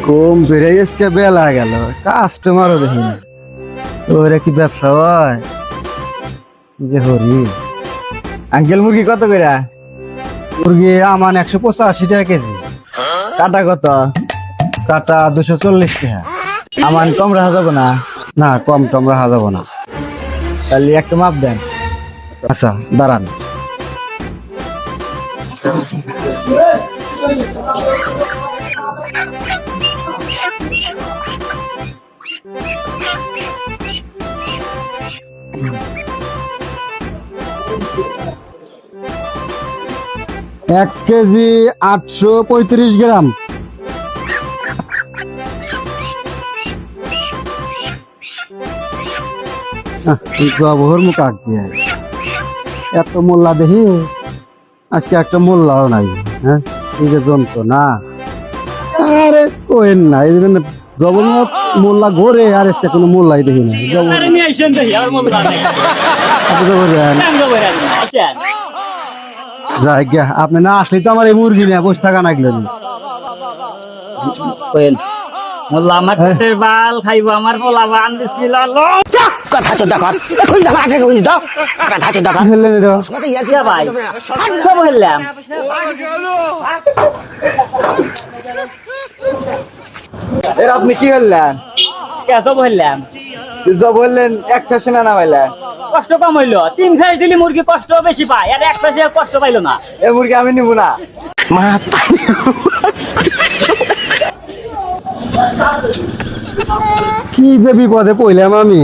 ঘুম বেড়ে গেছে, বেলা গেল, কাস্টমারও দেখি না। ওরা কি ব্যবসা হয় যে হরি? আঙ্কেল মুরগি কত করে? মুরগি আমান 185 টাকা কেজি। কাটা কত? কাটা 240 টাকা। আমান কম রাখা যাবে না? না, কম টম রাখা যাবো না। তাহলে একটা মাপ দেন। আচ্ছা দাঁড়ান। এক কেজি 835 গ্রাম। জবহর মুখ আগ দিয়ে এত মোল্লা দেখি, আজকে একটা মোল্লাও নাই। হ্যাঁ, এই যে যন্ত্রণা। আরে কোয়েন না, এই জবর মোল্লা ঘোরে, আর এসে কোনো মোল্লাই দেখি না। যাই গিয়া, আপনি না আসলে তো আমার এই মুরগি নিয়ে বসে থাকা নাগলেন। মোল্লা আমার পেটের বাল খাইব, আমার পোলা বান বিসমিল্লাহ কথা তো দেখো এখন দেখো আগে কই দাও কথা তো দেখো ফেললেন এটা কত ইয়া ভাই সব বললাম এর আপনি কি করলেন? কত বললাম যা বললেন এক ফ্যাশন না ভাইলা, কষ্ট কম হইলো। 3 ফেস দিলি মুরগি কষ্ট বেশি পায়, আর এক ফেসে কষ্ট পাইলো না। এই মুরগি আমি নিব না। কি যে বিপদে পড়লাম আমি।